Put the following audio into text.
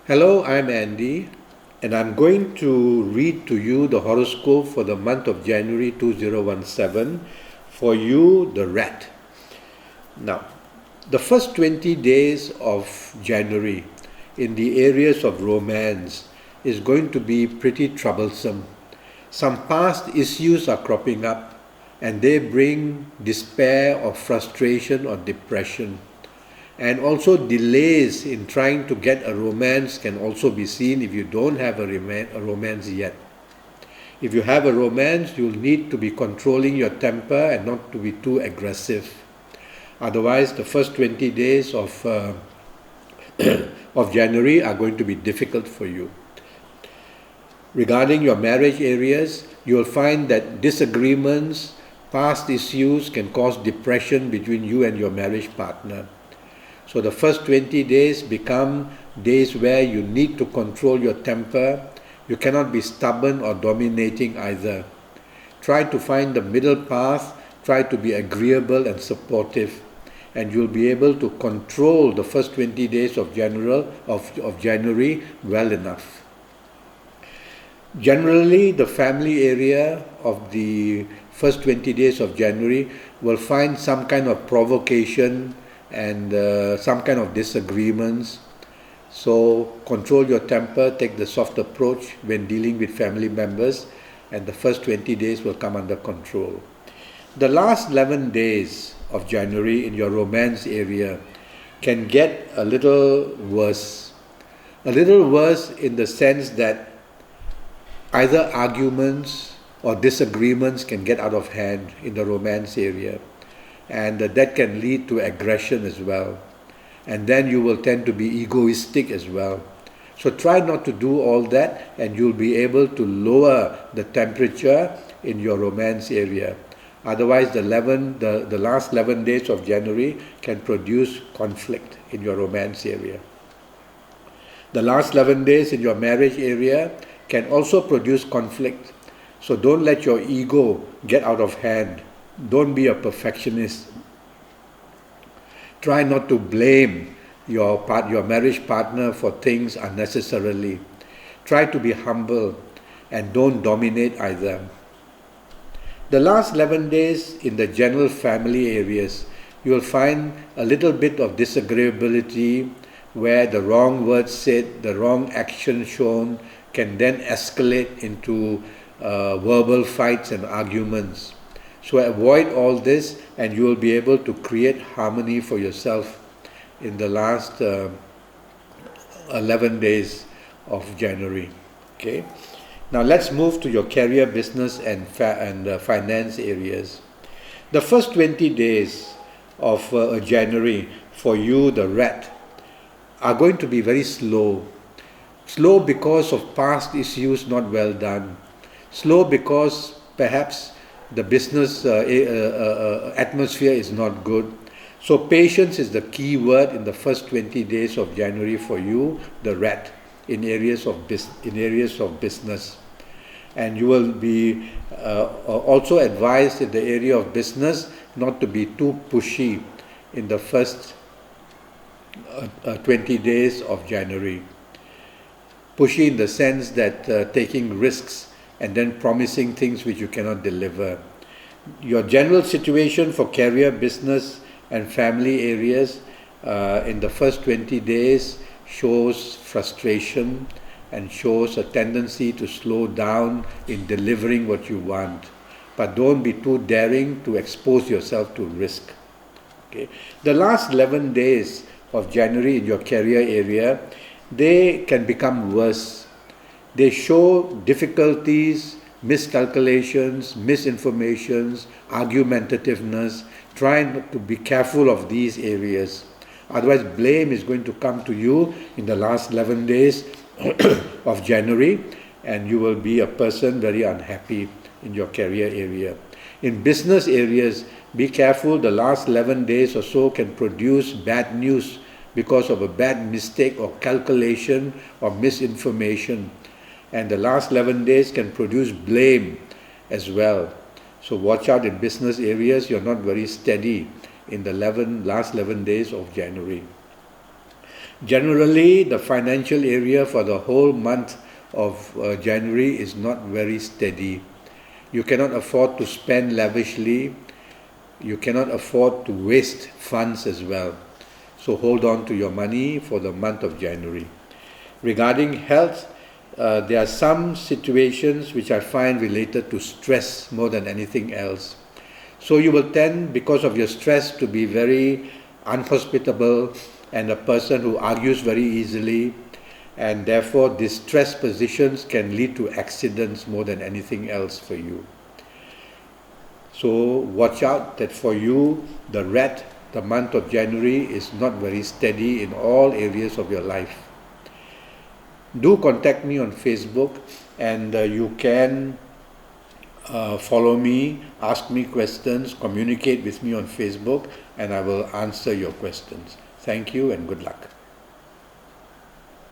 Hello, I'm Andy, and I'm going to read to you the horoscope for the month of January 2017 for you, the rat. Now, the first 20 days of January in the areas of romance is going to be pretty troublesome. Some past issues are cropping up, and they bring despair or frustration or depression. And also delays in trying to get a romance can also be seen if you don't have a romance yet. If you have a romance, you'll need to be controlling your temper and not to be too aggressive. Otherwise, the first 20 days of January are going to be difficult for you. Regarding your marriage areas, you'll find that disagreements, past issues can cause depression between you and your marriage partner. So the first 20 days become days where you need to control your temper. You cannot be stubborn or dominating either. Try to find the middle path, try to be agreeable and supportive, and you'll be able to control the first 20 days of January well enough. Generally, the family area of the first 20 days of January will find some kind of provocation and some kind of disagreements. So control your temper, take the soft approach when dealing with family members, and the first 20 days will come under control. The last 11 days of January in your romance area can get a little worse. A little worse in the sense that either arguments or disagreements can get out of hand in the romance area, and that can lead to aggression as well, and then you will tend to be egoistic as well. So try not to do all that, and you'll be able to lower the temperature in your romance area. Otherwise, the last 11 days of January can produce conflict in your romance area. The last 11 days in your marriage area can also produce conflict. So don't let your ego get out of hand. Don't be a perfectionist. Try not to blame your marriage partner for things unnecessarily. Try to be humble and don't dominate either. The last 11 days in the general family areas, you will find a little bit of disagreeability where the wrong words said, the wrong action shown can then escalate into verbal fights and arguments. So avoid all this, and you will be able to create harmony for yourself in the last 11 days of January. Okay. Now let's move to your career, business, and finance areas. The first 20 days of January for you, the rat, are going to be very slow. Slow because of past issues not well done. Slow because perhaps the business atmosphere is not good. So patience is the key word in the first 20 days of January for you, the rat, in areas of business. And you will be also advised in the area of business not to be too pushy in the first 20 days of January. Pushy in the sense that taking risks and then promising things which you cannot deliver. Your general situation for career, business, and family areas in the first 20 days shows frustration and shows a tendency to slow down in delivering what you want. But don't be too daring to expose yourself to risk. Okay. The last 11 days of January in your career area, they can become worse. They show difficulties, miscalculations, misinformations, argumentativeness. Try to be careful of these areas. Otherwise, blame is going to come to you in the last 11 days of January, and you will be a person very unhappy in your career area. In business areas, be careful. The last 11 days or so can produce bad news because of a bad mistake or calculation or misinformation. And the last 11 days can produce blame as well. So watch out in business areas. You're not very steady in the last 11 days of January. Generally, the financial area for the whole month of January is not very steady. You cannot afford to spend lavishly. You cannot afford to waste funds as well. So hold on to your money for the month of January. Regarding health, there are some situations which I find related to stress more than anything else. So you will tend, because of your stress, to be very unhospitable and a person who argues very easily, and therefore distressed positions can lead to accidents more than anything else for you. So watch out that for you, the month of January is not very steady in all areas of your life. Do contact me on Facebook, and you can follow me, ask me questions, communicate with me on Facebook, and I will answer your questions. Thank you and good luck.